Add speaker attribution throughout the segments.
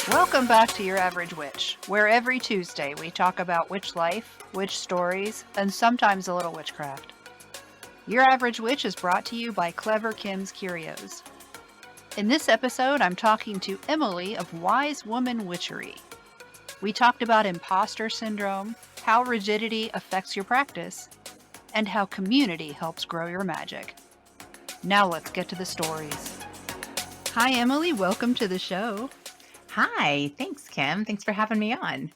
Speaker 1: Welcome back to Your Average Witch, where every Tuesday we talk about witch life, witch stories, and sometimes a little witchcraft. Your Average Witch is brought to you by Clever Kim's Curios. In this episode, I'm talking to Emily of Wise Woman Witchery. We talked about impostor syndrome, how rigidity affects your practice, and how community helps grow your magic. Now let's get to the stories. Hi, Emily. Welcome to the show.
Speaker 2: Hi, thanks, Kim. Thanks for having me on.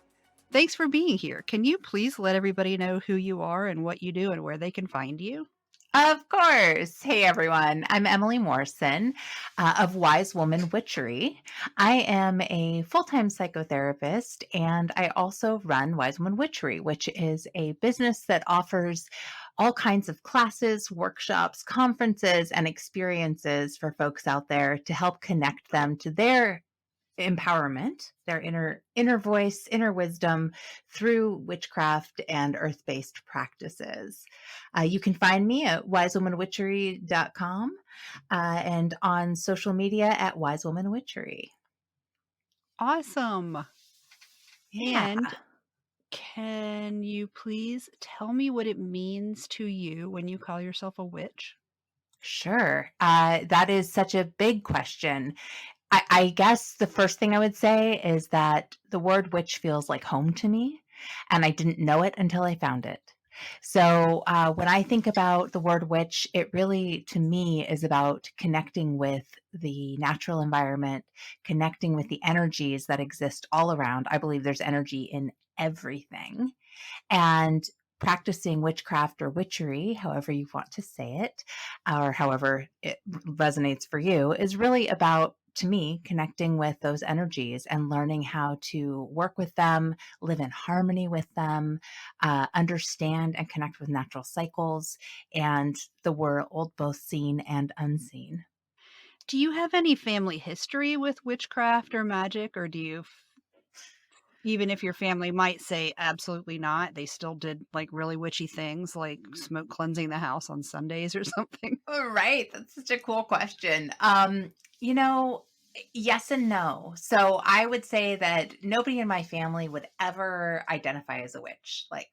Speaker 1: Thanks for being here. Can you please let everybody know who you are and what you do and where they can find you?
Speaker 2: Of course. Hey, everyone. I'm Emily Morrison of Wise Woman Witchery. I am a full time psychotherapist, and I also run Wise Woman Witchery, which is a business that offers all kinds of classes, workshops, conferences, and experiences for folks out there to help connect them to their empowerment, their inner voice, inner wisdom through witchcraft and earth-based practices. You can find me at wisewomanwitchery.com and on social media at wisewomanwitchery.
Speaker 1: Awesome.
Speaker 2: Yeah.
Speaker 1: And can you please tell me what it means to you when you call yourself a witch?
Speaker 2: Sure. That is such a big question. I guess the first thing I would say is that the word witch feels like home to me, and I didn't know it until I found it. So when I think about the word witch, it really, to me, is about connecting with the natural environment, connecting with the energies that exist all around. I believe there's energy in everything. And practicing witchcraft or witchery, however you want to say it, or however it resonates for you, is really about, to me, connecting with those energies and learning how to work with them, live in harmony with them, understand and connect with natural cycles and the world, both seen and unseen.
Speaker 1: Do you have any family history with witchcraft or magic, or do you, even if your family might say absolutely not, they still did like really witchy things like smoke cleansing the house on Sundays or something?
Speaker 2: Right. That's such a cool question. You know, yes and no. So I would say that nobody in my family would ever identify as a witch, like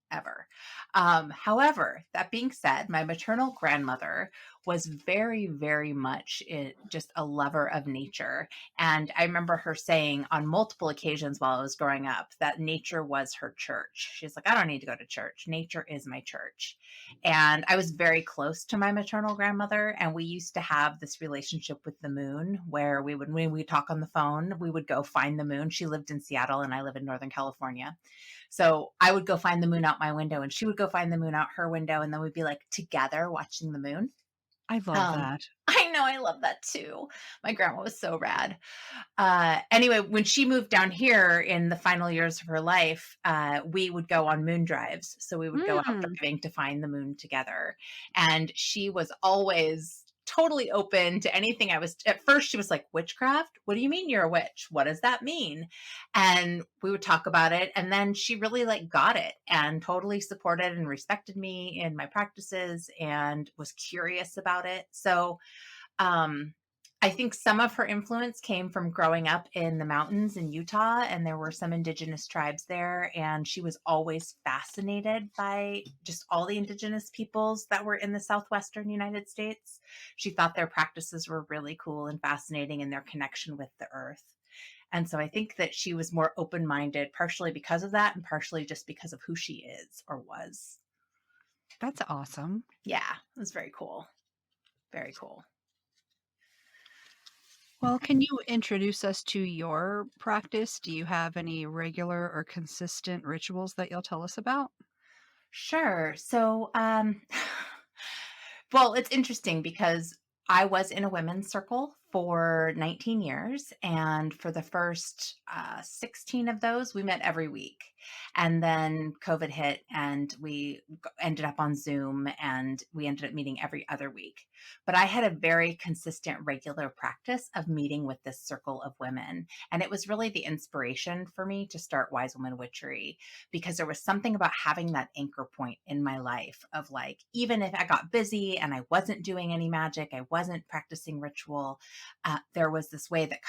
Speaker 2: ever. However, that being said, my maternal grandmother was very, very much just a lover of nature. And I remember her saying on multiple occasions while I was growing up that nature was her church. She's like, I don't need to go to church. Nature is my church. And I was very close to my maternal grandmother, and we used to have this relationship with the moon where when we talk on the phone, we would go find the moon. She lived in Seattle and I live in Northern California. So I would go find the moon out my window and she would go find the moon out her window. And then we'd be like together watching the moon.
Speaker 1: I love that.
Speaker 2: I know, I love that too. My grandma was so rad. Anyway, when she moved down here in the final years of her life, we would go on moon drives. So we would go out
Speaker 1: Mm.
Speaker 2: driving to find the moon together. And she was always totally open to anything. At first, she was like, witchcraft? What do you mean you're a witch? What does that mean? And we would talk about it. And then she really like got it and totally supported and respected me in my practices and was curious about it. So, um, I think some of her influence came from growing up in the mountains in Utah, and there were some indigenous tribes there. And she was always fascinated by just all the indigenous peoples that were in the southwestern United States. She thought their practices were really cool and fascinating in their connection with the earth. And so I think that she was more open minded, partially because of that, and partially just because of who she is or was.
Speaker 1: That's awesome.
Speaker 2: Yeah, it was very cool. Very cool.
Speaker 1: Well, can you introduce us to your practice? Do you have any regular or consistent rituals that you'll tell us about?
Speaker 2: Sure. So, well, it's interesting because I was in a women's circle for 19 years. And for the first 16 of those, we met every week. And then COVID hit and ended up on Zoom and we ended up meeting every other week. But I had a very consistent, regular practice of meeting with this circle of women. And it was really the inspiration for me to start Wise Woman Witchery because there was something about having that anchor point in my life of like, even if I got busy and I wasn't doing any magic, I wasn't practicing ritual, there was this way that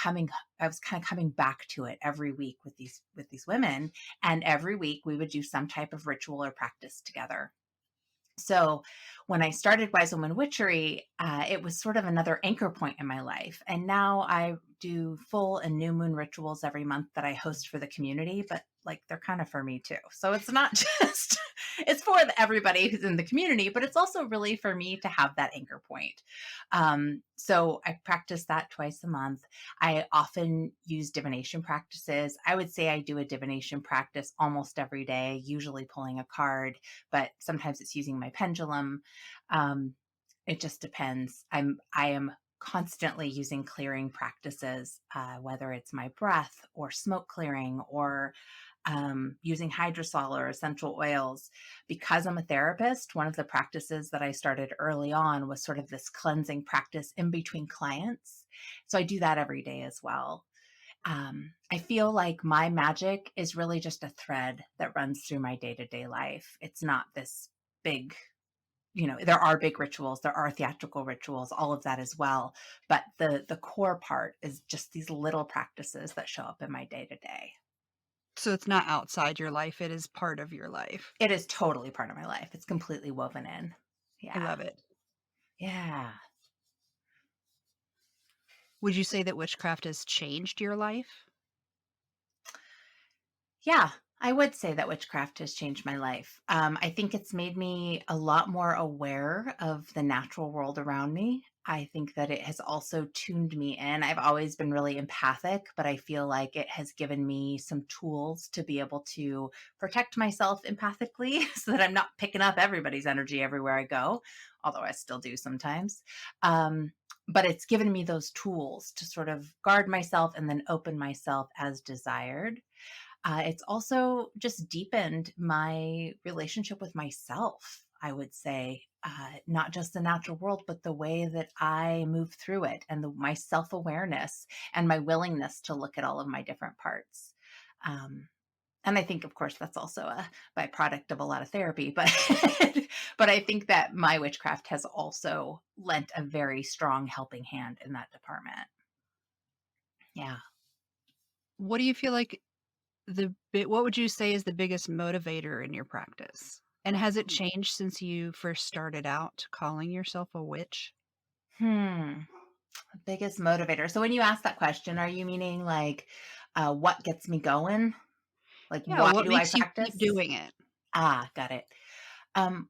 Speaker 2: I was kind of coming back to it every week with these women, and every week we would do some type of ritual or practice together. So when I started Wise Woman Witchery, it was sort of another anchor point in my life. And now I do full and new moon rituals every month that I host for the community, but like they're kind of for me too. So it's not just, it's for everybody who's in the community, but it's also really for me to have that anchor point. So I practice that twice a month. I often use divination practices. I would say I do a divination practice almost every day, usually pulling a card, but sometimes it's using my pendulum. It just depends. I am constantly using clearing practices, whether it's my breath or smoke clearing or using hydrosol or essential oils. Because I'm a therapist, one of the practices that I started early on was sort of this cleansing practice in between clients. So I do that every day as well. I feel like my magic is really just a thread that runs through my day-to-day life. It's not this big, there are big rituals, there are theatrical rituals, all of that as well. But the core part is just these little practices that show up in my day-to-day.
Speaker 1: So it's not outside your life, it is part of your life.
Speaker 2: It is totally part of my life. It's completely woven in.
Speaker 1: I
Speaker 2: Yeah.
Speaker 1: love it.
Speaker 2: Yeah.
Speaker 1: Would you say that witchcraft has changed your life?
Speaker 2: Yeah, I would say that witchcraft has changed my life. I think it's made me a lot more aware of the natural world around me. I think that it has also tuned me in. I've always been really empathic, but I feel like it has given me some tools to be able to protect myself empathically so that I'm not picking up everybody's energy everywhere I go, although I still do sometimes. But it's given me those tools to sort of guard myself and then open myself as desired. It's also just deepened my relationship with myself, I would say, not just the natural world, but the way that I move through it and my self awareness and my willingness to look at all of my different parts. Um, and I think, of course, that's also a byproduct of a lot of therapy, but but I think that my witchcraft has also lent a very strong helping hand in that department. Yeah.
Speaker 1: What do you feel like what would you say is the biggest motivator in your practice? And has it changed since you first started out calling yourself a witch?
Speaker 2: Hmm. Biggest motivator. So when you ask that question, are you meaning like what gets me going? Like
Speaker 1: Yeah,
Speaker 2: why
Speaker 1: what
Speaker 2: do I
Speaker 1: makes you keep
Speaker 2: practice?
Speaker 1: doing it?
Speaker 2: Ah, got it.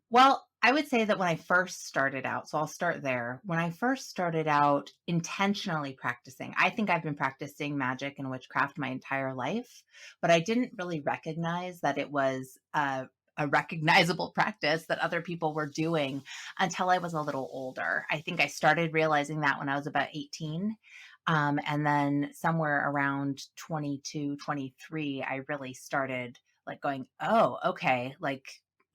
Speaker 2: Well, I would say that when I first started out, so I'll start there. When I first started out intentionally practicing, I think I've been practicing magic and witchcraft my entire life, but I didn't really recognize that it was a recognizable practice that other people were doing until I was a little older. I think I started realizing that when I was about 18. And then somewhere around 22, 23, I really started like going, oh, okay, like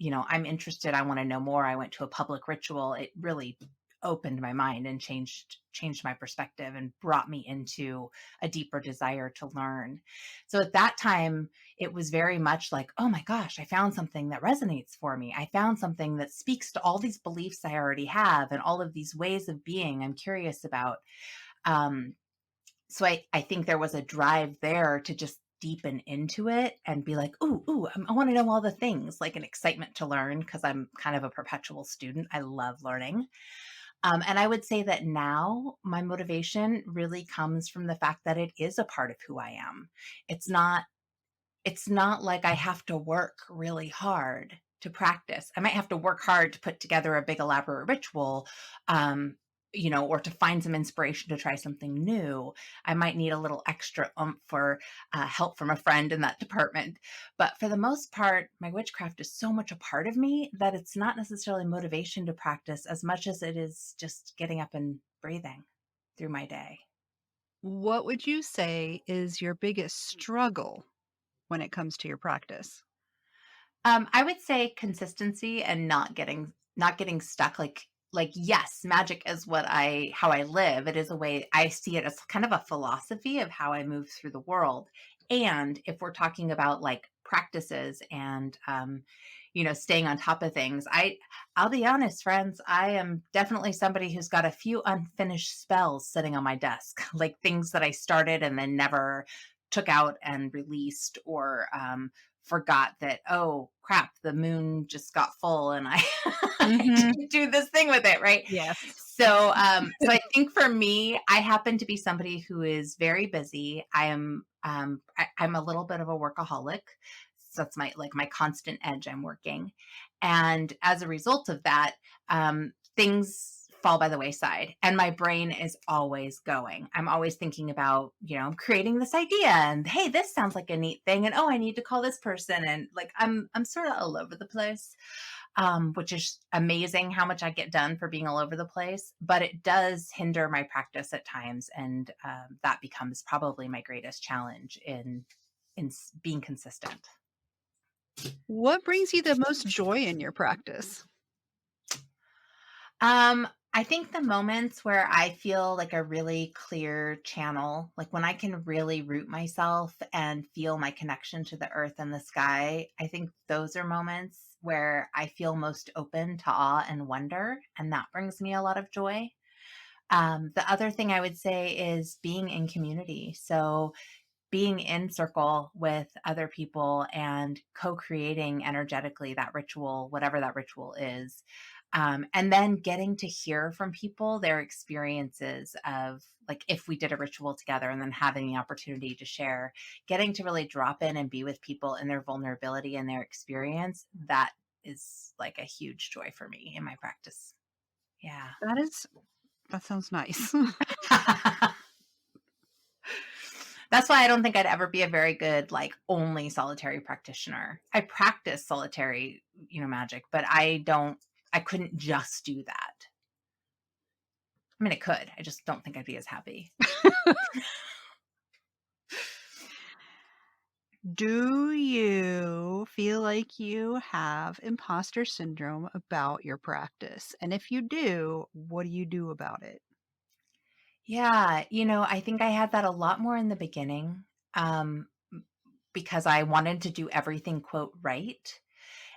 Speaker 2: I'm interested. I want to know more. I went to a public ritual. It really opened my mind and changed my perspective and brought me into a deeper desire to learn. So at that time, it was very much like, oh my gosh, I found something that resonates for me. I found something that speaks to all these beliefs I already have and all of these ways of being I'm curious about. Um, so I think there was a drive there to just deepen into it and be like, ooh, I want to know all the things, like an excitement to learn because I'm kind of a perpetual student. I love learning. And I would say that now my motivation really comes from the fact that it is a part of who I am. It's not it's not like I have to work really hard to practice. I might have to work hard to put together a big elaborate ritual, or to find some inspiration to try something new. I might need a little extra oomph for help from a friend in that department. But for the most part, my witchcraft is so much a part of me that it's not necessarily motivation to practice as much as it is just getting up and breathing through my day.
Speaker 1: What would you say is your biggest struggle when it comes to your practice?
Speaker 2: I would say consistency and not getting stuck. Like yes, magic is how I live. It is a way I see it as kind of a philosophy of how I move through the world. And if we're talking about like practices and staying on top of things. I'll be honest, friends, I am definitely somebody who's got a few unfinished spells sitting on my desk, like things that I started and then never took out and released, or forgot that, oh crap, the moon just got full and I, I
Speaker 1: Mm-hmm.
Speaker 2: didn't do this thing with it, right?
Speaker 1: Yes.
Speaker 2: So I think for me, I happen to be somebody who is very busy. I'm a little bit of a workaholic. So that's my constant edge. I'm working. And as a result of that, things fall by the wayside and my brain is always going. I'm always thinking about, I'm creating this idea and hey, this sounds like a neat thing. And oh, I need to call this person. And like, I'm sort of all over the place, which is amazing how much I get done for being all over the place, but it does hinder my practice at times. And that becomes probably my greatest challenge in being consistent.
Speaker 1: What brings you the most joy in your practice?
Speaker 2: I think the moments where I feel like a really clear channel, like when I can really root myself and feel my connection to the earth and the sky, I think those are moments where I feel most open to awe and wonder. And that brings me a lot of joy. The other thing I would say is being in community. So being in circle with other people and co-creating energetically that ritual, whatever that ritual is. And then getting to hear from people their experiences of, like, if we did a ritual together and then having the opportunity to share, getting to really drop in and be with people in their vulnerability and their experience, that is like a huge joy for me in my practice. Yeah.
Speaker 1: That sounds nice.
Speaker 2: That's why I don't think I'd ever be a very good, like, only solitary practitioner. I practice solitary, magic, but I couldn't just do that. I mean, I could. I just don't think I'd be as happy.
Speaker 1: Do you feel like you have imposter syndrome about your practice? And if you do, what do you do about it?
Speaker 2: Yeah, I think I had that a lot more in the beginning, um, because I wanted to do everything, quote, right.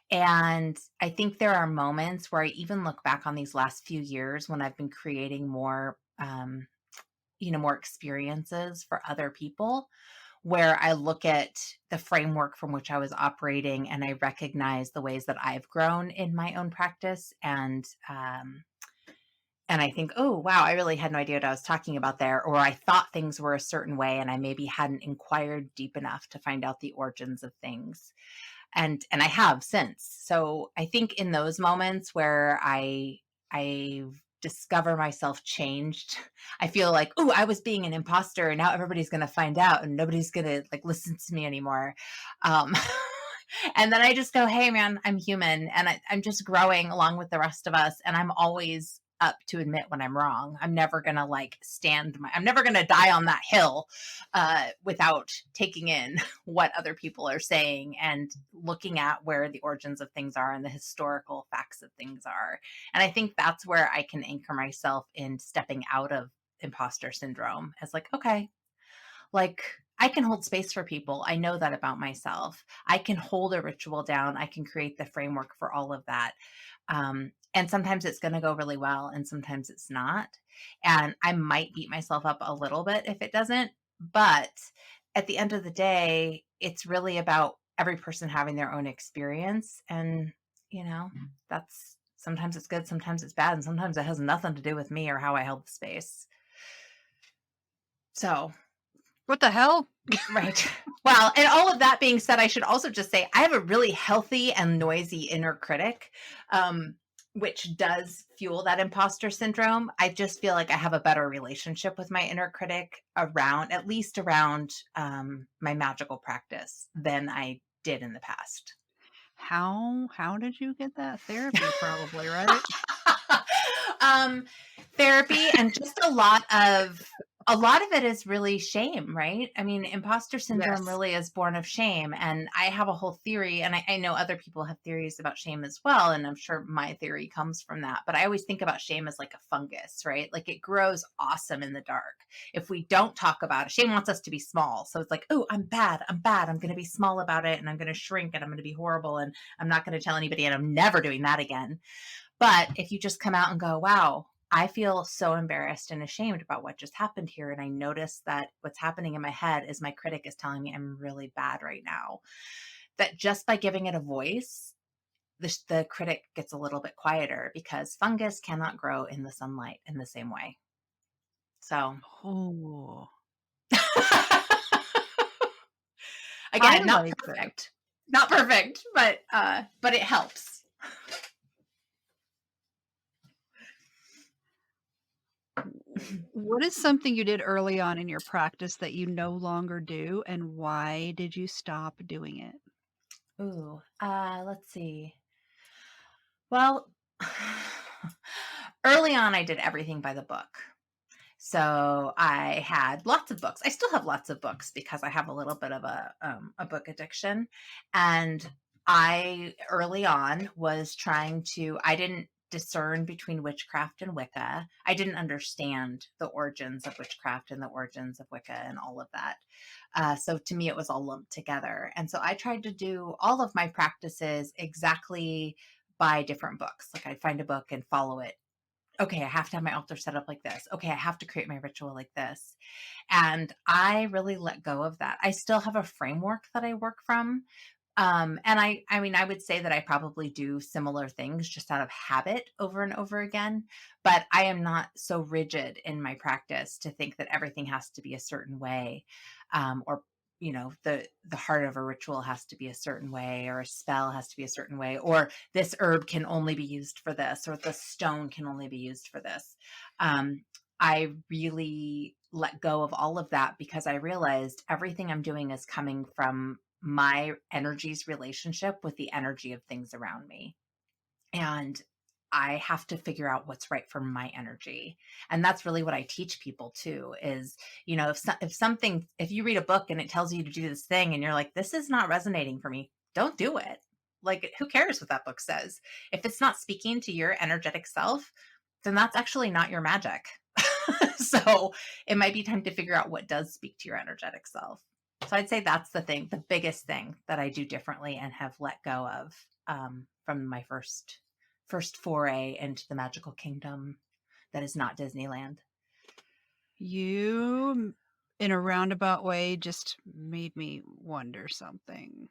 Speaker 2: And I think there are moments where I even look back on these last few years when I've been creating more, more experiences for other people, where I look at the framework from which I was operating and I recognize the ways that I've grown in my own practice. And I think, oh, wow, I really had no idea what I was talking about there. Or I thought things were a certain way and I maybe hadn't inquired deep enough to find out the origins of things. And I have since. So I think in those moments where I discover myself changed, I feel like, oh, I was being an imposter and now everybody's going to find out and nobody's going to like listen to me anymore. Um, and then I just go, hey man, I'm human and I'm just growing along with the rest of us. And I'm always up to admit when I'm wrong. I'm never going to I'm never going to die on that hill without taking in what other people are saying and looking at where the origins of things are and the historical facts of things are. And I think that's where I can anchor myself in stepping out of imposter syndrome as like, okay, like I can hold space for people. I know that about myself. I can hold a ritual down. I can create the framework for all of that. And sometimes it's going to go really well and sometimes it's not. And I might beat myself up a little bit if it doesn't. But at the end of the day, it's really about every person having their own experience. And, that's sometimes it's good, sometimes it's bad, and sometimes it has nothing to do with me or how I held the space. So
Speaker 1: What the hell?
Speaker 2: right. Well, and all of that being said, I should also just say I have a really healthy and noisy inner critic, which does fuel that imposter syndrome. I just feel like I have a better relationship with my inner critic at least around my magical practice than I did in the past.
Speaker 1: How did you get that? Therapy, probably, right?
Speaker 2: um, Therapy and just a lot of A lot of it is really shame, right? I mean, imposter syndrome
Speaker 1: Yes.
Speaker 2: really is born of shame. And I have a whole theory, and I know other people have theories about shame as well. And I'm sure my theory comes from that. But I always think about shame as like a fungus, right? Like it grows awesome in the dark. If we don't talk about it, shame wants us to be small. So it's like, oh, I'm bad. I'm bad. I'm going to be small about it, and I'm going to shrink, and I'm going to be horrible. And I'm not going to tell anybody, and I'm never doing that again. But if you just come out and go, wow, I feel so embarrassed and ashamed about what just happened here. And I notice that what's happening in my head is my critic is telling me I'm really bad right now. That just by giving it a voice, the critic gets a little bit quieter because fungus cannot grow in the sunlight in the same way. So,
Speaker 1: Oh, I
Speaker 2: again, not
Speaker 1: like that.
Speaker 2: perfect. Not perfect, but it helps.
Speaker 1: What is something you did early on in your practice that you no longer do, and why did you stop doing it?
Speaker 2: Ooh, let's see. Well, early on, I did everything by the book. So I had lots of books. I still have lots of books because I have a little bit of a book addiction. And I early on was trying to. I didn't discern between witchcraft and Wicca. I didn't understand the origins of witchcraft and the origins of Wicca and all of that. So to me, it was all lumped together. And so I tried to do all of my practices exactly by different books. Like I'd find a book and follow it. Okay, I have to have my altar set up like this. Okay, I have to create my ritual like this. And I really let go of that. I still have a framework that I work from. And I mean, I would say that I probably do similar things just out of habit over and over again, but I am not so rigid in my practice to think that everything has to be a certain way, or the heart of a ritual has to be a certain way, or a spell has to be a certain way, or this herb can only be used for this, or the stone can only be used for this. Um, I really let go of all of that because I realized everything I'm doing is coming from my energy's relationship with the energy of things around me. And I have to figure out what's right for my energy. And that's really what I teach people too is, if you read a book and it tells you to do this thing and you're like, this is not resonating for me, don't do it. Like, who cares what that book says? If it's not speaking to your energetic self, then that's actually not your magic. So it might be time to figure out what does speak to your energetic self. So I'd say that's the biggest thing that I do differently and have let go of, from my first foray into the magical kingdom that is not Disneyland.
Speaker 1: You, in a roundabout way, just made me wonder something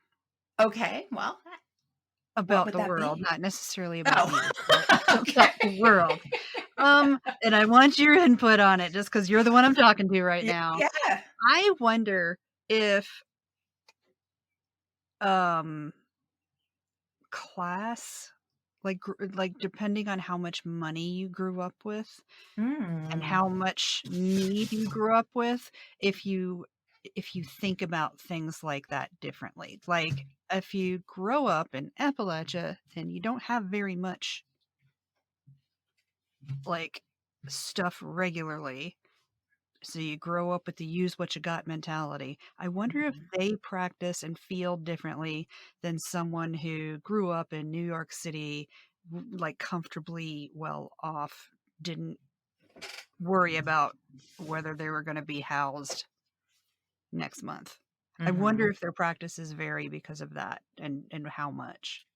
Speaker 2: Okay, well, what
Speaker 1: about
Speaker 2: would
Speaker 1: the
Speaker 2: that
Speaker 1: world,
Speaker 2: be?
Speaker 1: not necessarily about you,
Speaker 2: Oh,
Speaker 1: but about the
Speaker 2: okay.
Speaker 1: world. And I want your input on it just because you're the one I'm talking to right now.
Speaker 2: Yeah.
Speaker 1: I wonder if um class, like depending on how much money you grew up with and
Speaker 2: Mm.
Speaker 1: how much need you grew up with, if you think about things like that differently. Like if you grow up in Appalachia and you don't have very much like stuff regularly, so you grow up with the use what you got mentality. I wonder if
Speaker 2: Mhm.
Speaker 1: they practice and feel differently than someone who grew up in New York City, like comfortably well off, didn't worry about whether they were going to be housed next month. I wonder
Speaker 2: Mhm.
Speaker 1: if their practices vary because of that and how much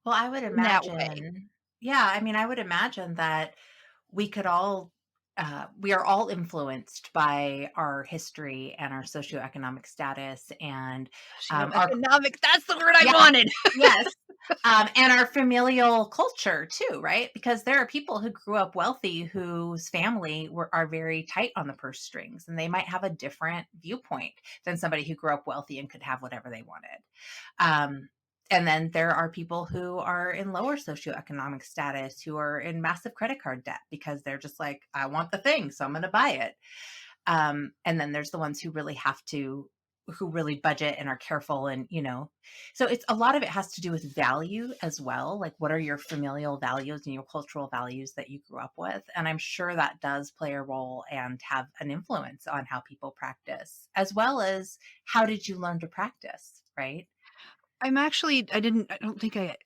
Speaker 2: Well, I would
Speaker 1: in that way.
Speaker 2: imagine, yeah, I mean, I would imagine that we could all, we are all influenced by our history and our socioeconomic status and, our,
Speaker 1: Economics, that's the word I
Speaker 2: yeah,
Speaker 1: wanted.
Speaker 2: yes, and our familial culture too, right? Because there are people who grew up wealthy whose family are very tight on the purse strings, and they might have a different viewpoint than somebody who grew up wealthy and could have whatever they wanted. Um, and then there are people who are in lower socioeconomic status who are in massive credit card debt because they're just like, I want the thing, so I'm going to buy it. And then there's the ones who really have to. who really budget and are careful, and so it's a lot of it has to do with value as well, like what are your familial values and your cultural values that you grew up with, and I'm sure that does play a role and have an influence on how people practice, as well as how did you learn to practice, right?
Speaker 1: I don't think I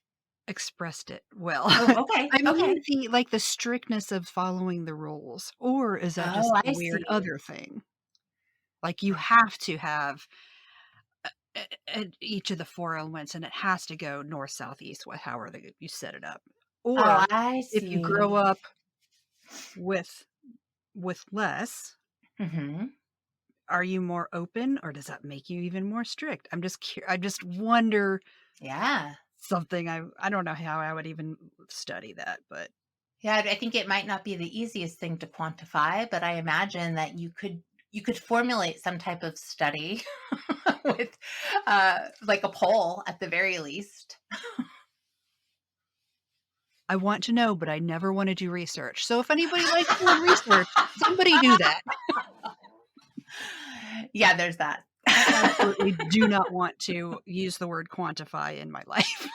Speaker 1: expressed it well.
Speaker 2: Oh, okay,
Speaker 1: I mean
Speaker 2: okay.
Speaker 1: the strictness of following the rules, or is that just
Speaker 2: Oh,
Speaker 1: a
Speaker 2: I
Speaker 1: weird
Speaker 2: see.
Speaker 1: other thing? Like, you have to have each of the 4 elements, and it has to go north, south, east, west, however you set it up.
Speaker 2: Oh,
Speaker 1: Or
Speaker 2: I
Speaker 1: if you grow
Speaker 2: see.
Speaker 1: up with less,
Speaker 2: Hmm.
Speaker 1: are you more open, or does that make you even more strict? I just wonder
Speaker 2: Yeah.
Speaker 1: something. I don't know how I would even study that, but
Speaker 2: Yeah, I think it might not be the easiest thing to quantify, but I imagine that you could formulate some type of study with like a poll at the very least.
Speaker 1: I want to know, but I never wanna do research. So if anybody likes doing research, somebody do that.
Speaker 2: Yeah, there's that.
Speaker 1: I absolutely do not want to use the word quantify in my life,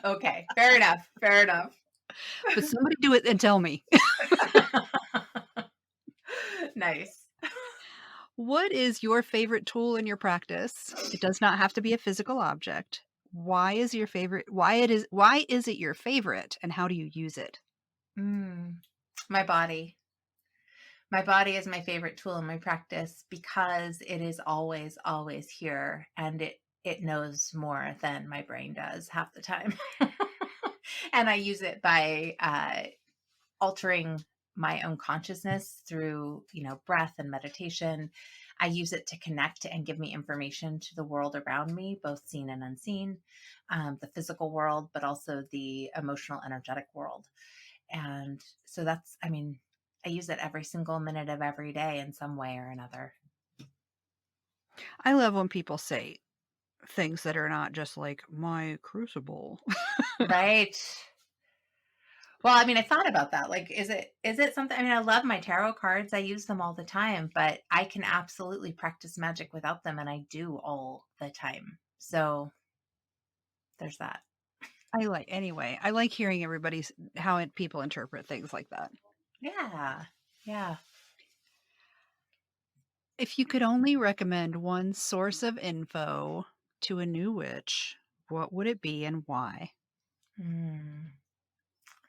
Speaker 2: Okay, fair enough. Fair enough.
Speaker 1: but somebody do it and tell me.
Speaker 2: Nice.
Speaker 1: What is your favorite tool in your practice? It does not have to be a physical object. Why is it your favorite, and how do you use it?
Speaker 2: Mm, my body. My body is my favorite tool in my practice because it is always, always here, and it knows more than my brain does half the time. And I use it by altering my own consciousness through, breath and meditation. I use it to connect and give me information to the world around me, both seen and unseen, the physical world, but also the emotional, energetic world. And so I mean, I use it every single minute of every day in some way or another.
Speaker 1: I love when people say things that are not just like, "My crucible."
Speaker 2: Right. Well, I mean, I thought about that. Like, is it something? I mean, I love my tarot cards. I use them all the time, but I can absolutely practice magic without them, and I do all the time. So there's that.
Speaker 1: I like hearing everybody's people interpret things like that.
Speaker 2: Yeah. Yeah.
Speaker 1: If you could only recommend one source of info to a new witch, what would it be and why?
Speaker 2: Hmm.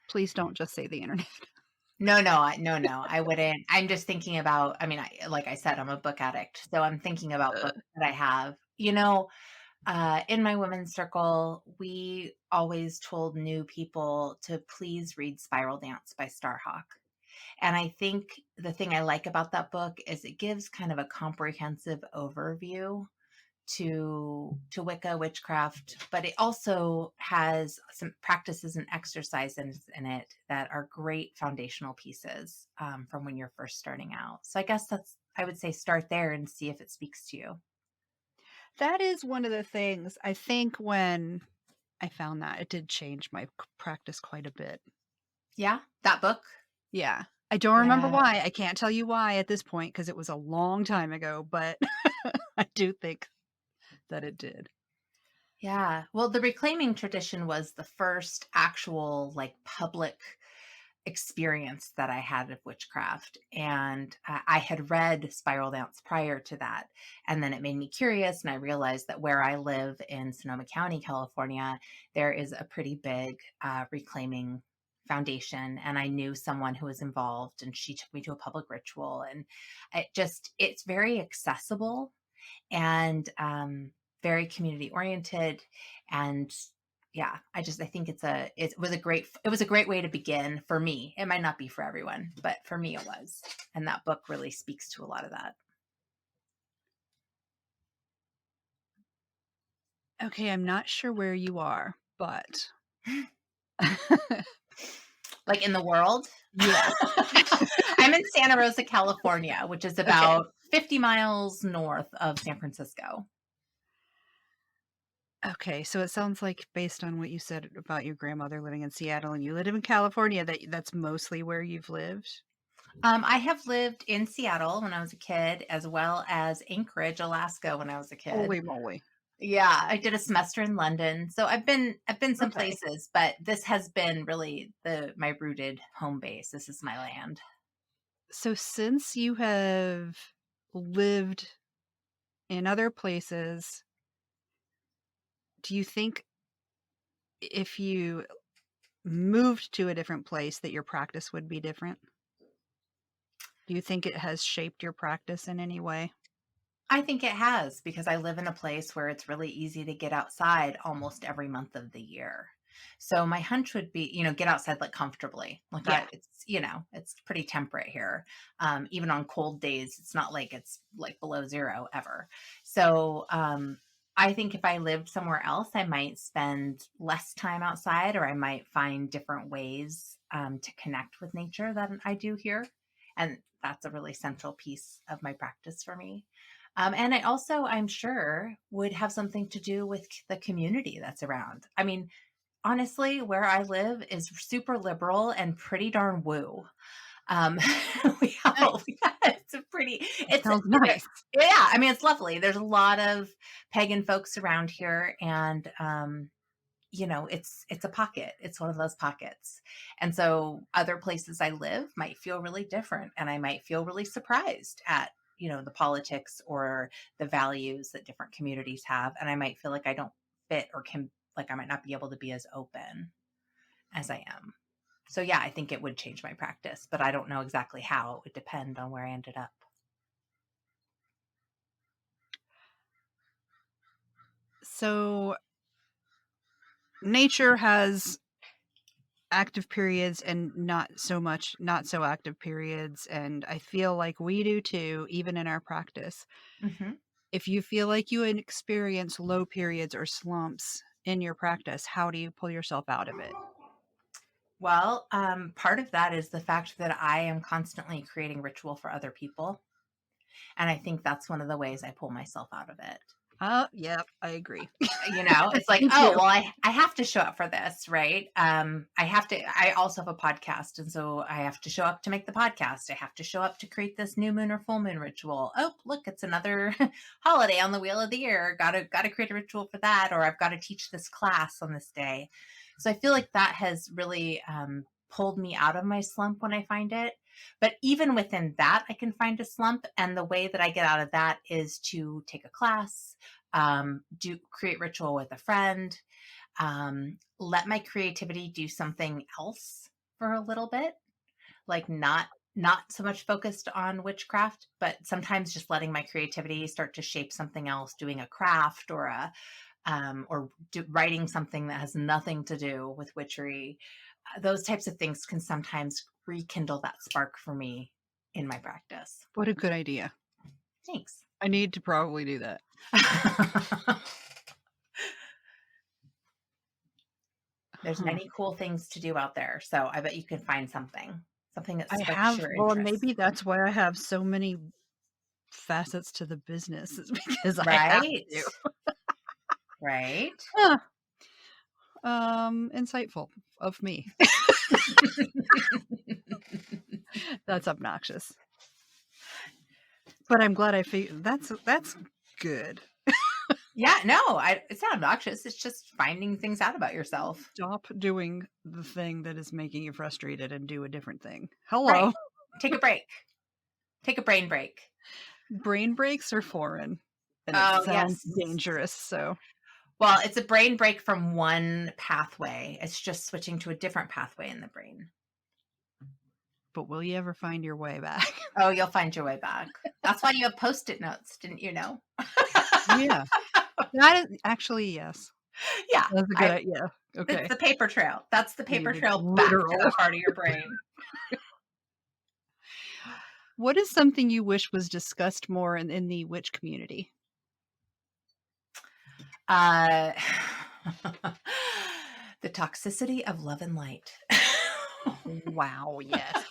Speaker 1: Please don't just say the internet.
Speaker 2: No, no, no, I wouldn't. I'm just thinking about, I mean, like I said, I'm a book addict. So I'm thinking about books that I have. In my women's circle, we always told new people to please read Spiral Dance by Starhawk. And I think the thing I like about that book is it gives kind of a comprehensive overview to Wicca witchcraft, but it also has some practices and exercises in it that are great foundational pieces from when you're first starting out. So I guess I would say start there and see if it speaks to you.
Speaker 1: That is one of the things I think when I found that it did change my practice quite a bit.
Speaker 2: Yeah, that book.
Speaker 1: Yeah. I don't remember
Speaker 2: Yeah.
Speaker 1: why. I can't tell you why at this point because it was a long time ago, but I do think that it did.
Speaker 2: Yeah. Well, the reclaiming tradition was the first actual like public experience that I had of witchcraft. And I had read Spiral Dance prior to that. And then it made me curious. And I realized that where I live in Sonoma County, California, there is a pretty big reclaiming foundation. And I knew someone who was involved, and she took me to a public ritual. And it's very accessible and very community oriented. And yeah, I think it was a great way to begin for me. It might not be for everyone, but for me it was. And that book really speaks to a lot of that.
Speaker 1: Okay, I'm not sure where you are, but
Speaker 2: Like in the world.
Speaker 1: yeah.
Speaker 2: I'm in Santa Rosa, California, which is
Speaker 1: Okay.
Speaker 2: about 50 miles north of San Francisco.
Speaker 1: Okay, so it sounds like based on what you said about your grandmother living in Seattle and you live in California, that's mostly where you've lived?
Speaker 2: I have lived in Seattle when I was a kid, as well as Anchorage, Alaska when I was a kid.
Speaker 1: Holy moly.
Speaker 2: Yeah, I did a semester in London. So I've been some
Speaker 1: Okay.
Speaker 2: places, but this has been really the my rooted home base. This is my land.
Speaker 1: So since you have lived in other places, do you think if you moved to a different place that your practice would be different? Do you think it has shaped your practice in any way?
Speaker 2: I think it has because I live in a place where it's really easy to get outside almost every month of the year. So my hunch would be, get outside like comfortably. Like
Speaker 1: Yeah.
Speaker 2: it's pretty temperate here. Even on cold days, it's not like it's like below zero ever. So I think if I lived somewhere else, I might spend less time outside, or I might find different ways to connect with nature than I do here. And that's a really central piece of my practice for me. And it also, I'm sure, would have something to do with the community that's around. I mean, honestly, where I live is super liberal and pretty darn woo. Um, we have,
Speaker 1: Nice.
Speaker 2: it's a pretty,
Speaker 1: Sounds nice.
Speaker 2: yeah, I mean, it's lovely. There's a lot of pagan folks around here, and it's a pocket. It's one of those pockets. And so other places I live might feel really different, and I might feel really surprised at, the politics or the values that different communities have, and I might feel like I don't fit, or can, like, I might not be able to be as open as I am. So yeah, I think it would change my practice, but I don't know exactly how. It would depend on where I ended up.
Speaker 1: So nature has active periods and not so active periods, and I feel like we do too, even in our practice.
Speaker 2: Hmm.
Speaker 1: If you feel like you experience low periods or slumps in your practice, how do you pull yourself out of it?
Speaker 2: Well, part of that is the fact that I am constantly creating ritual for other people. And I think that's one of the ways I pull myself out of it.
Speaker 1: Yep, I agree.
Speaker 2: It's like,
Speaker 1: Me
Speaker 2: oh,
Speaker 1: too.
Speaker 2: well, I have to show up for this, right? I also have a podcast. And so I have to show up to make the podcast. I have to show up to create this new moon or full moon ritual. Oh, look, it's another holiday on the wheel of the year. Gotta create a ritual for that. Or I've got to teach this class on this day. So I feel like that has really pulled me out of my slump when I find it. But even within that, I can find a slump. And the way that I get out of that is to take a class, do create ritual with a friend, let my creativity do something else for a little bit, like not so much focused on witchcraft, but sometimes just letting my creativity start to shape something else, doing a craft or writing something that has nothing to do with witchery. Those types of things can sometimes rekindle that spark for me in my practice.
Speaker 1: What a good idea.
Speaker 2: Thanks.
Speaker 1: I need to probably do that.
Speaker 2: There's
Speaker 1: Huh.
Speaker 2: many cool things to do out there, so I bet you can find something that
Speaker 1: I
Speaker 2: sparks
Speaker 1: have,
Speaker 2: your
Speaker 1: well,
Speaker 2: interest.
Speaker 1: maybe that's why I have so many facets to the business, is because I have
Speaker 2: Right?
Speaker 1: to.
Speaker 2: Right?
Speaker 1: Huh. Insightful of me. That's obnoxious. But I'm glad I figured that's good.
Speaker 2: Yeah, no, it's not obnoxious. It's just finding things out about yourself.
Speaker 1: Stop doing the thing that is making you frustrated and do a different thing.
Speaker 2: Right.
Speaker 1: Hello.
Speaker 2: Take a break. Take a brain break.
Speaker 1: Brain breaks are foreign, and it
Speaker 2: Oh,
Speaker 1: sounds
Speaker 2: yes.
Speaker 1: dangerous, so
Speaker 2: Well, it's a brain break from one pathway. It's just switching to a different pathway in the brain.
Speaker 1: but will you ever find your way back?
Speaker 2: Oh, you'll find your way back. That's why you have Post-it notes, didn't you know?
Speaker 1: Yeah. That is actually, yes.
Speaker 2: Yeah,
Speaker 1: That's a good idea.
Speaker 2: it's
Speaker 1: Okay.
Speaker 2: the paper trail. That's the
Speaker 1: It
Speaker 2: paper
Speaker 1: is
Speaker 2: trail back to
Speaker 1: literal.
Speaker 2: the heart of your brain.
Speaker 1: What is something you wish was discussed more in the witch community?
Speaker 2: Uh, the toxicity of love and light.
Speaker 1: Wow, yes.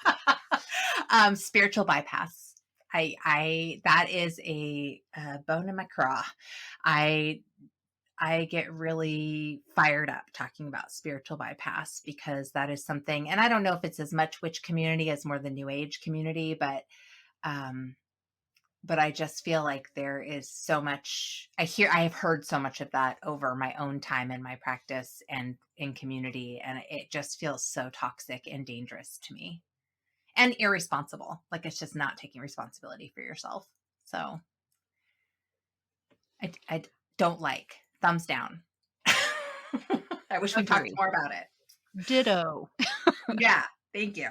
Speaker 2: Spiritual bypass. That is a bone in my craw. I I get really fired up talking about spiritual bypass because that is something, and I don't know if it's as much witch community as more the new age community, um, but I just feel like there is so much. I have heard so much of that over my own time in my practice and in community, and it just feels so toxic and dangerous to me and irresponsible. Like it's just not taking responsibility for yourself. So I don't like. Thumbs down. I wish we talked
Speaker 1: Agree.
Speaker 2: more about it.
Speaker 1: Ditto.
Speaker 2: Yeah, thank you.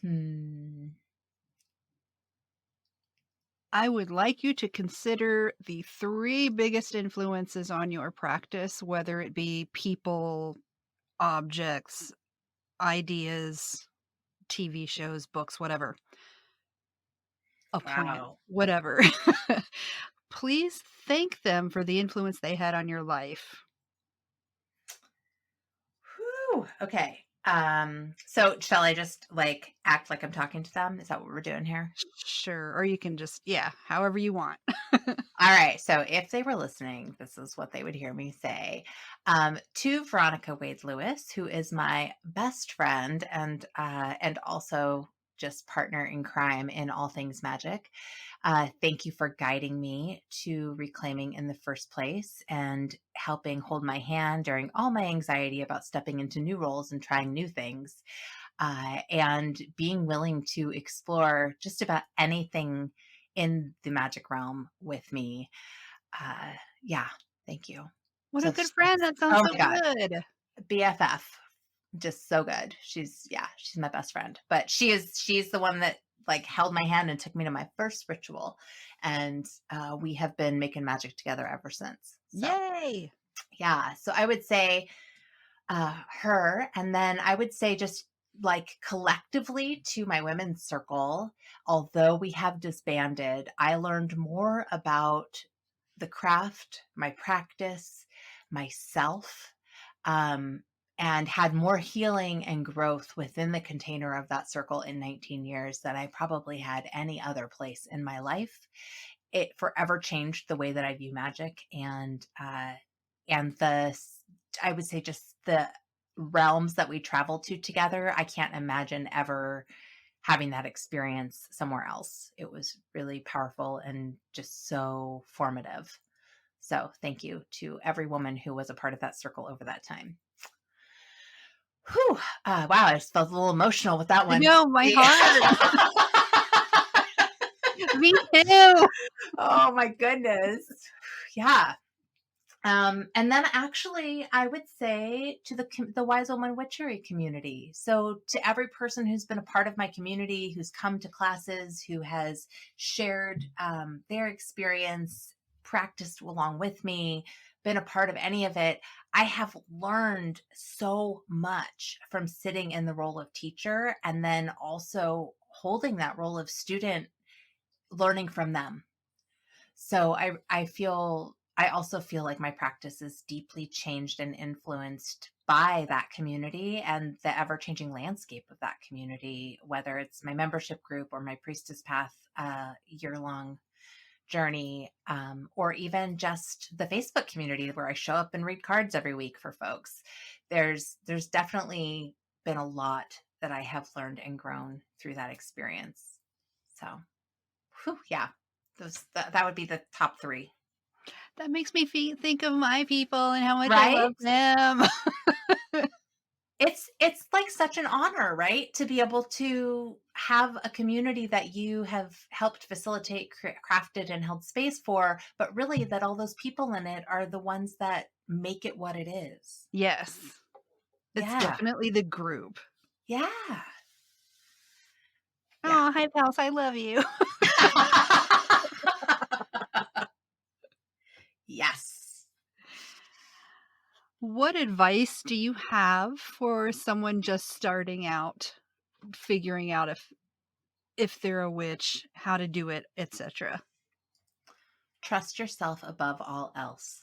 Speaker 2: Hmm.
Speaker 1: I would like you to consider the 3 biggest influences on your practice, whether it be people, objects, ideas, TV shows, books, whatever. A plant,
Speaker 2: Wow.
Speaker 1: whatever. Please thank them for the influence they had on your life.
Speaker 2: Whew. Okay. So shall I just like act like I'm talking to them? Is that what we're doing here?
Speaker 1: Sure, or you can just yeah, however you want.
Speaker 2: All right. So if they were listening, this is what they would hear me say. To Veronica Wade Lewis, who is my best friend and also just partner in crime in all things magic. Thank you for guiding me to reclaiming in the first place and helping hold my hand during all my anxiety about stepping into new roles and trying new things, and being willing to explore just about anything in the magic realm with me. Uh, yeah, thank you.
Speaker 1: What a
Speaker 2: So,
Speaker 1: good friend, that sounds
Speaker 2: oh
Speaker 1: so
Speaker 2: my God,
Speaker 1: good.
Speaker 2: BFF, just so good. She's my best friend, but she's the one that like held my hand and took me to my first ritual, and we have been making magic together ever since. So
Speaker 1: Yay!
Speaker 2: yeah, so I would say her, and then I would say just like collectively to my women's circle, although we have disbanded, I learned more about the craft, my practice, myself, um, and had more healing and growth within the container of that circle in 19 years than I probably had any other place in my life. It forever changed the way that I view magic, and I would say just the realms that we travel to together. I can't imagine ever having that experience somewhere else. It was really powerful and just so formative. So thank you to every woman who was a part of that circle over that time. Whew. Wow, I just felt a little emotional with that
Speaker 1: I
Speaker 2: one.
Speaker 1: know, my heart. Me too.
Speaker 2: Oh my goodness. Yeah. And then actually, I would say to the Wise Woman Witchery community. So to every person who's been a part of my community, who's come to classes, who has shared their experience, practiced along with me, been a part of any of it, I have learned so much from sitting in the role of teacher and then also holding that role of student, learning from them. So I also feel like my practice is deeply changed and influenced by that community and the ever-changing landscape of that community, whether it's my membership group or my Priestess Path year-long journey, or even just the Facebook community where I show up and read cards every week for folks. There's definitely been a lot that I have learned and grown through that experience. So, whew, yeah, that would be the top three.
Speaker 1: That makes me think of my people and how much I
Speaker 2: Right?
Speaker 1: love them.
Speaker 2: It's like such an honor, right? To be able to have a community that you have helped facilitate, crafted, and held space for, but really that all those people in it are the ones that make it what it is.
Speaker 1: Yes. It's
Speaker 2: Yeah.
Speaker 1: definitely the group.
Speaker 2: Yeah. Yeah.
Speaker 1: Oh, hi, pals. I love you.
Speaker 2: Yes.
Speaker 1: What advice do you have for someone just starting out, figuring out if they're a witch, how to do it, etc.?
Speaker 2: Trust yourself above all else.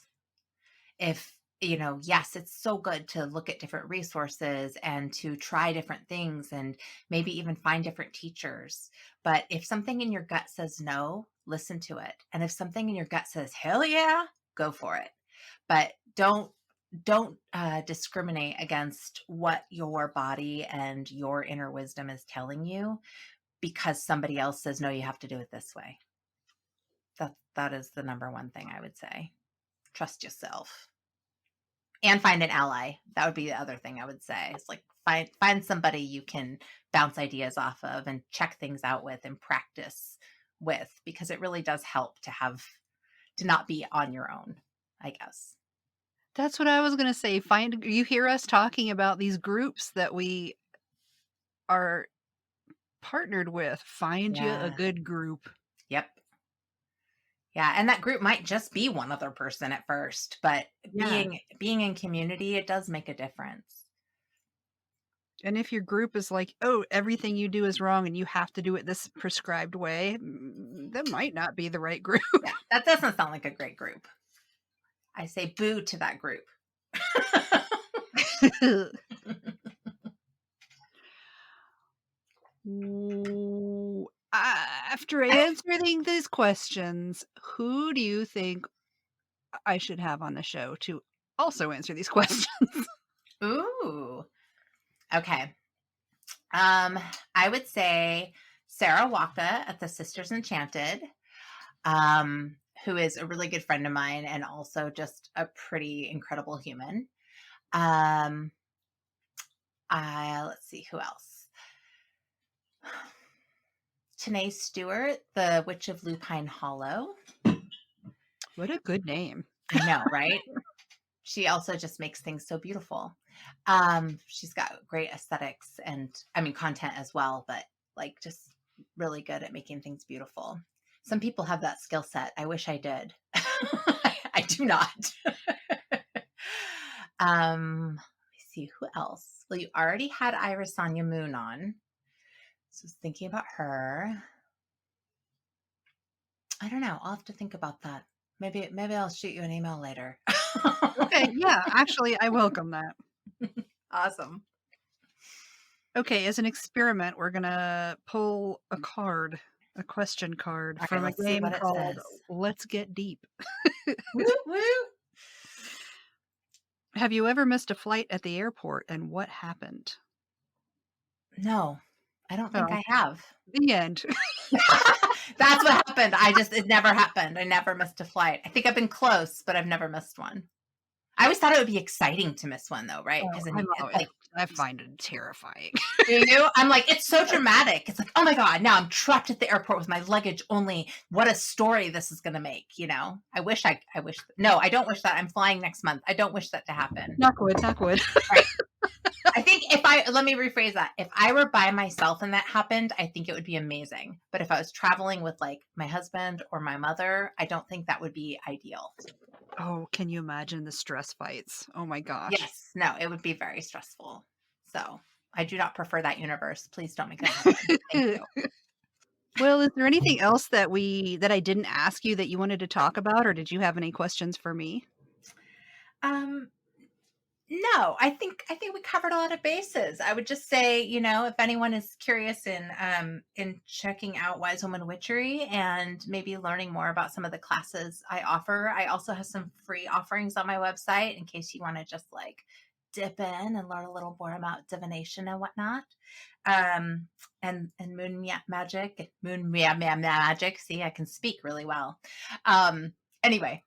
Speaker 2: If yes, it's so good to look at different resources and to try different things and maybe even find different teachers. But if something in your gut says no, listen to it. And if something in your gut says, hell yeah, go for it. But don't discriminate against what your body and your inner wisdom is telling you because somebody else says, no, you have to do it this way. That is the number one thing I would say. Trust yourself. And find an ally. That would be the other thing I would say. It's like find somebody you can bounce ideas off of and check things out with and practice with, because it really does help to not be on your own, I guess.
Speaker 1: That's what I was going to say. You hear us talking about these groups that we are partnered with. Find you a good group.
Speaker 2: Yep. Yeah, and that group might just be one other person at first, but being in community, it does make a difference.
Speaker 1: And if your group is like, oh, everything you do is wrong and you have to do it this prescribed way, that might not be the right group.
Speaker 2: Yeah, that doesn't sound like a great group. I say boo to that group.
Speaker 1: After answering these questions, who do you think I should have on the show to also answer these questions?
Speaker 2: Ooh. Okay. I would say Sarah Waka at the Sisters Enchanted, who is a really good friend of mine and also just a pretty incredible human. Let's see, who else? Tanae Stewart, the Witch of Lupine Hollow.
Speaker 1: What a good name.
Speaker 2: I know, right? She also just makes things so beautiful. She's got great aesthetics and content as well, but like just really good at making things beautiful. Some people have that skill set. I wish I did. I do not. Let me see, who else? Well, you already had Iris Sonia Moon on. So I was thinking about her. I don't know. I'll have to think about that. Maybe I'll shoot you an email later.
Speaker 1: Okay, yeah, actually, I welcome that.
Speaker 2: Awesome.
Speaker 1: Okay, as an experiment, we're gonna pull a question card from a game called Let's Get Deep.
Speaker 2: Woo, woo.
Speaker 1: Have you ever missed a flight at the airport, and what happened?
Speaker 2: No, I don't think I have.
Speaker 1: The end.
Speaker 2: That's what happened. It never happened. I never missed a flight. I think I've been close, but I've never missed one. I always thought it would be exciting to miss one though, right? Because
Speaker 1: I find it terrifying.
Speaker 2: You? I'm like, it's so dramatic. It's like, oh my God, now I'm trapped at the airport with my luggage only. What a story this is going to make, No, I don't wish that. I'm flying next month. I don't wish that to happen.
Speaker 1: Knock wood.
Speaker 2: Right. I think let me rephrase that. If I were by myself and that happened, I think it would be amazing. But if I was traveling with like my husband or my mother, I don't think that would be ideal.
Speaker 1: Oh, can you imagine the stress fights? Oh my gosh.
Speaker 2: Yes. No, it would be very stressful. So I do not prefer that universe. Please don't make that happen. Thank you.
Speaker 1: Well, is there anything else that I didn't ask you that you wanted to talk about, or did you have any questions for me?
Speaker 2: No, I think we covered a lot of bases. I would just say, if anyone is curious in checking out Wise Woman Witchery and maybe learning more about some of the classes I offer, I also have some free offerings on my website in case you want to just like dip in and learn a little more about divination and whatnot. And moon magic. See, I can speak really well. Anyway,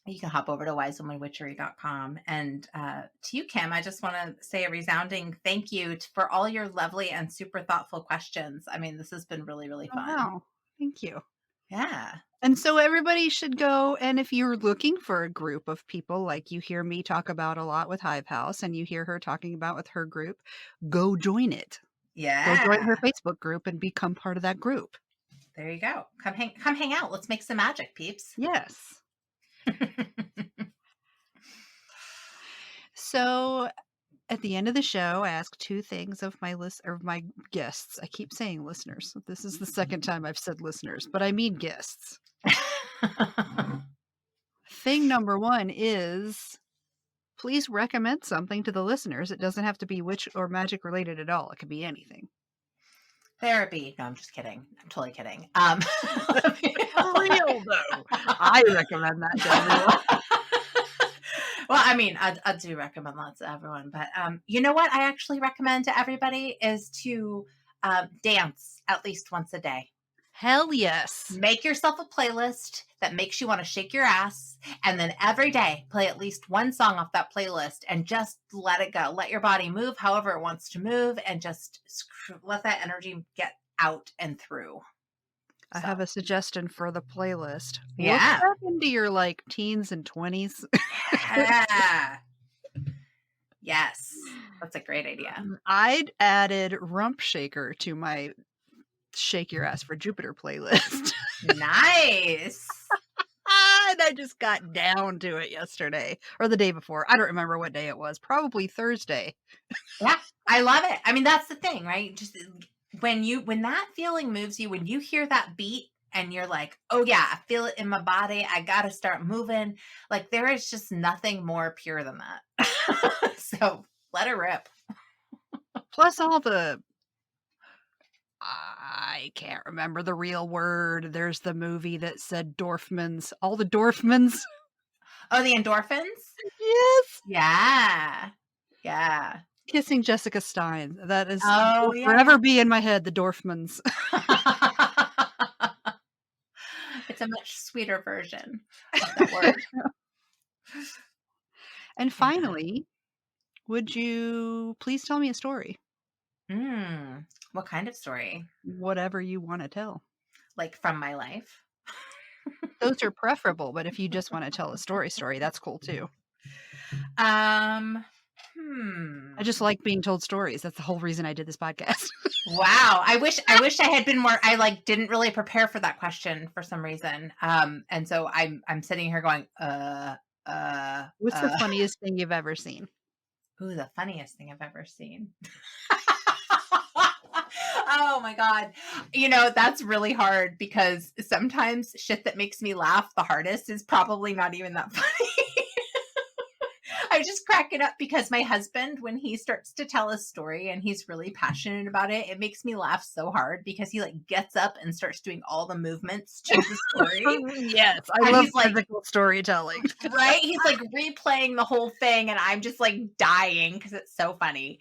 Speaker 2: you can hop over to wisewomanwitchery.com. And to you, Kim, I just want to say a resounding thank you for all your lovely and super thoughtful questions. This has been really, really fun.
Speaker 1: Wow. Thank you.
Speaker 2: Yeah.
Speaker 1: And so everybody should go, and if you're looking for a group of people like you hear me talk about a lot with Hive House and you hear her talking about with her group, go join it.
Speaker 2: Yeah.
Speaker 1: Go join her Facebook group and become part of that group.
Speaker 2: There you go. Come hang out. Let's make some magic, peeps.
Speaker 1: Yes. So at the end of the show, I ask two things of my my guests. I keep saying listeners. This is the second time I've said listeners, but I mean guests. Thing number one is please recommend something to the listeners. It doesn't have to be witch or magic related at all. It could be anything.
Speaker 2: Therapy. No, I'm just kidding. I'm totally kidding.
Speaker 1: For real though. I recommend that to everyone.
Speaker 2: Well, I mean, I do recommend lots to everyone, but you know what I actually recommend to everybody is to dance at least once a day.
Speaker 1: Hell yes.
Speaker 2: Make yourself a playlist that makes you want to shake your ass, and then every day play at least one song off that playlist and just let it go. Let your body move however it wants to move, and just let that energy get out and through.
Speaker 1: I have a suggestion for the playlist. Look
Speaker 2: Yeah.
Speaker 1: back into your like teens and 20s.
Speaker 2: Yeah. Yes. That's a great idea.
Speaker 1: I'd added Rump Shaker to my Shake Your Ass for Jupiter playlist.
Speaker 2: Nice.
Speaker 1: And I just got down to it yesterday or the day before. I don't remember what day it was. Probably Thursday.
Speaker 2: Yeah, I love it. I mean, that's the thing, right? Just when that feeling moves you, when you hear that beat and you're like, oh yeah, I feel it in my body. I got to start moving. Like there is just nothing more pure than that. So let it rip.
Speaker 1: Plus all the, I can't remember the real word. There's the movie that said Dorfmans. All the Dorfmans.
Speaker 2: Oh, the endorphins?
Speaker 1: Yes.
Speaker 2: Yeah. Yeah.
Speaker 1: Kissing Jessica Stein. That is
Speaker 2: Oh,
Speaker 1: will forever be in my head, the Dorfmans.
Speaker 2: It's a much sweeter version of that word.
Speaker 1: And finally, would you please tell me a story?
Speaker 2: What kind of story?
Speaker 1: Whatever you want to tell.
Speaker 2: Like from my life?
Speaker 1: Those are preferable, but if you just want to tell a story, that's cool too.
Speaker 2: I
Speaker 1: just like being told stories. That's the whole reason I did this podcast.
Speaker 2: Wow. I wish I had been more, I like didn't really prepare for that question for some reason. And so I'm sitting here going,
Speaker 1: What's the funniest thing you've ever seen?
Speaker 2: Ooh, the funniest thing I've ever seen. Oh my God. You know, that's really hard because sometimes shit that makes me laugh the hardest is probably not even that funny. I just crack it up because my husband, when he starts to tell a story and he's really passionate about it, it makes me laugh so hard because he like gets up and starts doing all the movements to the story.
Speaker 1: Yes, I love physical storytelling.
Speaker 2: Right? He's like replaying the whole thing and I'm just like dying because it's so funny.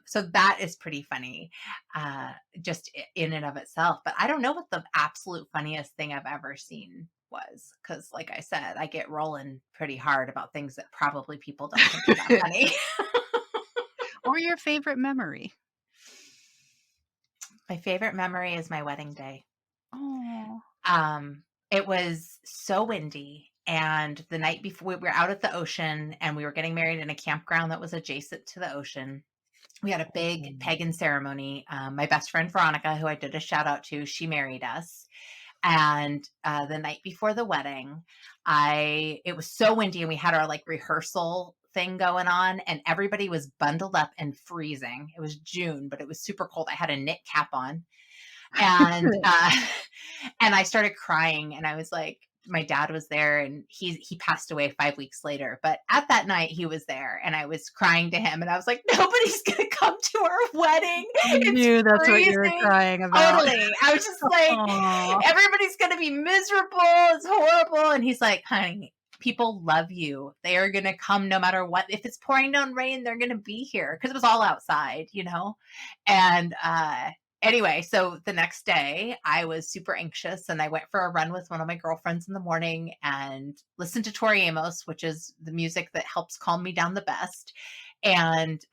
Speaker 2: So that is pretty funny, just in and of itself. But I don't know what the absolute funniest thing I've ever seen was, because like I said, I get rolling pretty hard about things that probably people don't think are that funny.
Speaker 1: Or your favorite memory?
Speaker 2: My favorite memory is my wedding day.
Speaker 1: Oh.
Speaker 2: It was so windy, and the night before we were out at the ocean and we were getting married in a campground that was adjacent to the ocean. We had a big pagan ceremony. My best friend Veronica, who I did a shout out to, she married us. And the night before the wedding, it was so windy and we had our like rehearsal thing going on and everybody was bundled up and freezing. It was June, but it was super cold. I had a knit cap on and and I started crying and I was like, my dad was there and he passed away 5 weeks later. But at that night he was there and I was crying to him and I was like, nobody's going to come to our wedding.
Speaker 1: I knew that's what you were crying about.
Speaker 2: Totally. I was just like, everybody's going to be miserable. It's horrible. And he's like, honey, people love you. They are going to come no matter what. If it's pouring down rain, they're going to be here because it was all outside, you know? And, anyway, so the next day I was super anxious and I went for a run with one of my girlfriends in the morning and listened to Tori Amos, which is the music that helps calm me down the best. And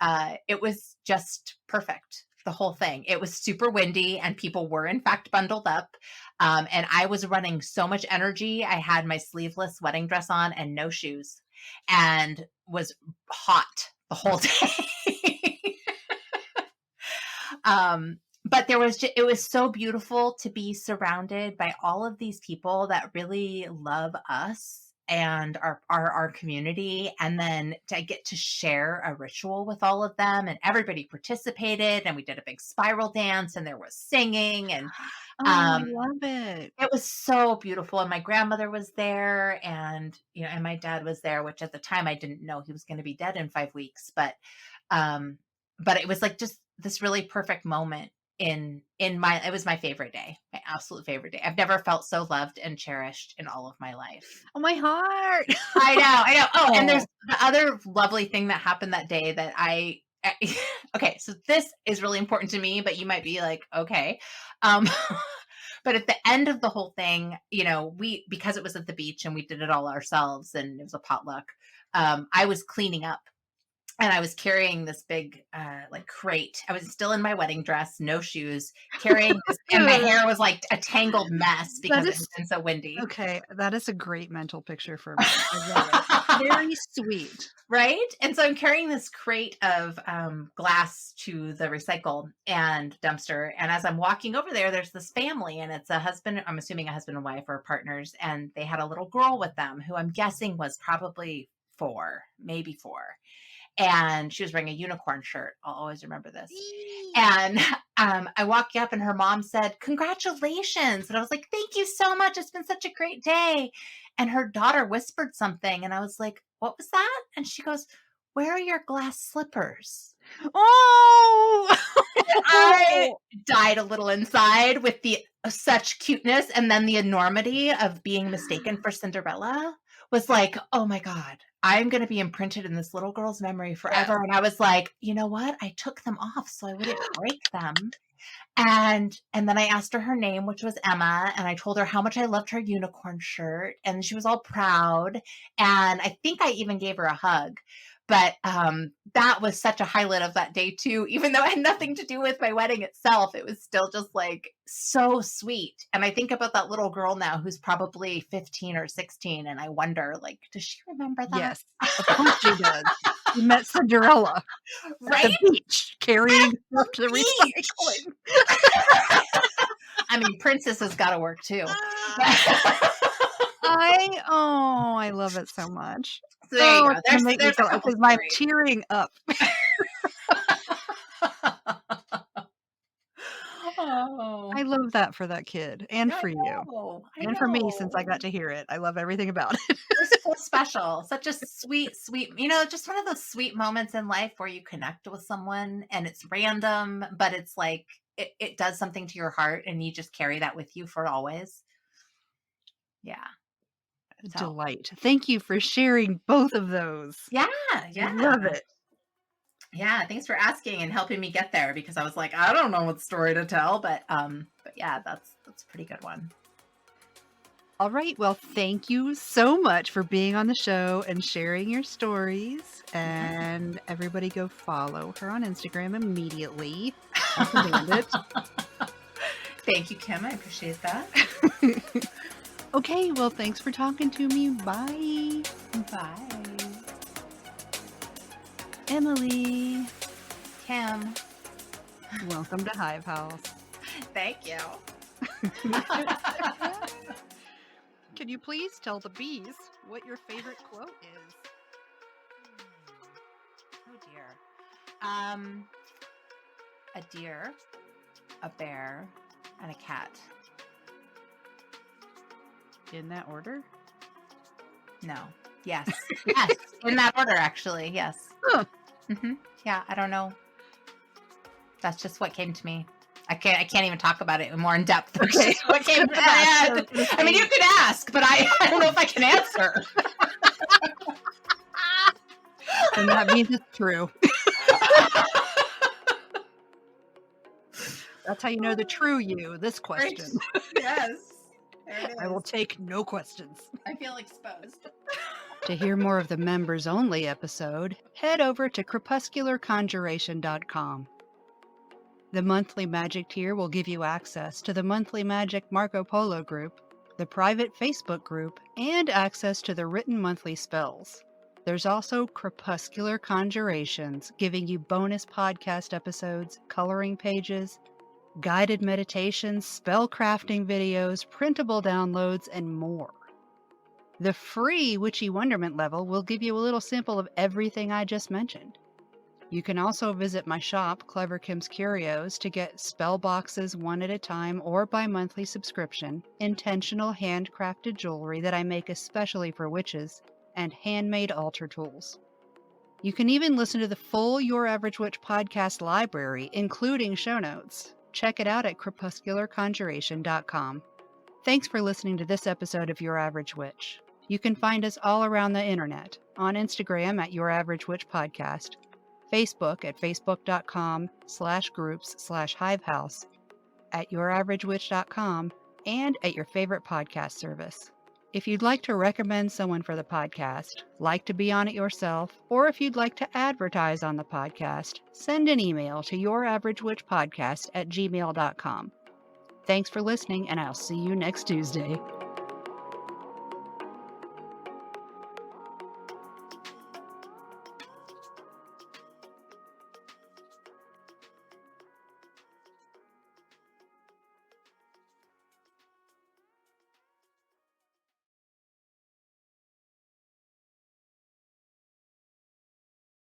Speaker 2: it was just perfect, the whole thing. It was super windy and people were in fact bundled up. And I was running so much energy. I had my sleeveless wedding dress on and no shoes and was hot the whole day. But it was so beautiful to be surrounded by all of these people that really love us and our community. And then to get to share a ritual with all of them and everybody participated and we did a big spiral dance and there was singing and,
Speaker 1: I love it.
Speaker 2: It was so beautiful. And my grandmother was there and, you know, and my dad was there, which at the time I didn't know he was going to be dead in 5 weeks, but it was like just this really perfect moment it was my favorite day, my absolute favorite day. I've never felt so loved and cherished in all of my life.
Speaker 1: Oh, my heart.
Speaker 2: I know. Oh, and there's
Speaker 1: Oh.
Speaker 2: the other lovely thing that happened that day that okay, so this is really important to me, but you might be like, okay. Um, but at the end of the whole thing, because it was at the beach and we did it all ourselves and it was a potluck, I was cleaning up and I was carrying this big like crate. I was still in my wedding dress, no shoes, carrying this, and my hair was like a tangled mess because it
Speaker 1: is
Speaker 2: had been so windy.
Speaker 1: okay. That is a great mental picture for me. I love it. Very sweet.
Speaker 2: Right? And so I'm carrying this crate of glass to the recycle and dumpster. And as I'm walking over there, there's this family, and it's a husband, I'm assuming a husband and wife or partners, and they had a little girl with them who I'm guessing was probably 4, maybe 4. And she was wearing a unicorn shirt. I'll always remember this. And I walked up and her mom said, "Congratulations." And I was like, "Thank you so much. It's been such a great day." And her daughter whispered something. And I was like, "What was that?" And she goes, "Where are your glass slippers?"
Speaker 1: Oh.
Speaker 2: I died a little inside with the such cuteness, and then the enormity of being mistaken for Cinderella was like, "Oh my God, I'm going to be imprinted in this little girl's memory forever."
Speaker 1: Yeah.
Speaker 2: And I was like, "You know what? I took them off so I wouldn't break them." And then I asked her name, which was Emma, and I told her how much I loved her unicorn shirt, and she was all proud. And I think I even gave her a hug. But that was such a highlight of that day too. Even though it had nothing to do with my wedding itself, it was still just like so sweet. And I think about that little girl now who's probably 15 or 16, and I wonder, like, does she remember that?
Speaker 1: Yes, of course she does. You met Cinderella at
Speaker 2: Right?
Speaker 1: the beach carrying stuff to the
Speaker 2: beach.
Speaker 1: recycling.
Speaker 2: I mean, Princess has got to work too.
Speaker 1: I love it so much.
Speaker 2: So there you go.
Speaker 1: It's gonna make me
Speaker 2: There's a
Speaker 1: so
Speaker 2: couple
Speaker 1: because I'm
Speaker 2: stories.
Speaker 1: tearing up.
Speaker 2: Oh,
Speaker 1: I love that for that kid and
Speaker 2: I
Speaker 1: for you
Speaker 2: know. I
Speaker 1: and for me since I
Speaker 2: know.
Speaker 1: got to hear it. I love everything about it.
Speaker 2: They're so special. Such a sweet, sweet, just one of those sweet moments in life where you connect with someone and it's random, but it's like it does something to your heart and you just carry that with you for always. Yeah. So,
Speaker 1: Delight. Thank you for sharing both of those.
Speaker 2: yeah.
Speaker 1: I love it.
Speaker 2: Yeah, thanks for asking and helping me get there because I was like, I don't know what story to tell, but yeah, that's a pretty good one.
Speaker 1: All right. Well, thank you so much for being on the show and sharing your stories. And everybody go follow her on Instagram immediately. I'll command it.
Speaker 2: Thank you, Kim. I appreciate that.
Speaker 1: Okay. Well, thanks for talking to me. Bye.
Speaker 2: Bye.
Speaker 1: Emily.
Speaker 2: Kim.
Speaker 1: Welcome to Hive House.
Speaker 2: Thank you.
Speaker 1: Can you please tell the bees what your favorite quote is?
Speaker 2: Oh dear. A deer, a bear, and a cat.
Speaker 1: In that order?
Speaker 2: No. Yes. Yes. In that order, actually. Yes.
Speaker 1: Huh.
Speaker 2: Yeah. I don't know. That's just what came to me. I can't even talk about it more in depth.
Speaker 1: Okay.
Speaker 2: What came to my head. I mean, you could ask, but I don't know if I can answer.
Speaker 1: And that means it's true. That's how you know the true you. This question.
Speaker 2: Yes. There it is.
Speaker 1: I will take no questions.
Speaker 2: I feel exposed.
Speaker 1: To hear more of the members only episode, head over to crepuscularconjuration.com. The monthly magic tier will give you access to the monthly magic Marco Polo group, the private Facebook group, and access to the written monthly spells. There's also Crepuscular Conjurations, giving you bonus podcast episodes, coloring pages, guided meditations, spell crafting videos, printable downloads, and more. The free Witchy Wonderment level will give you a little sample of everything I just mentioned. You can also visit my shop, Clever Kim's Curios, to get spell boxes one at a time or by monthly subscription, intentional handcrafted jewelry that I make especially for witches, and handmade altar tools. You can even listen to the full Your Average Witch podcast library, including show notes. check it out at crepuscularconjuration.com. Thanks for listening to this episode of Your Average Witch. You can find us all around the internet, on Instagram at Your Average Witch Podcast, Facebook at facebook.com/groups/hivehouse, at youraveragewitch.com, and at your favorite podcast service. If you'd like to recommend someone for the podcast, like to be on it yourself, or if you'd like to advertise on the podcast, send an email to youraveragewitchpodcast@gmail.com. Thanks for listening, and I'll see you next Tuesday.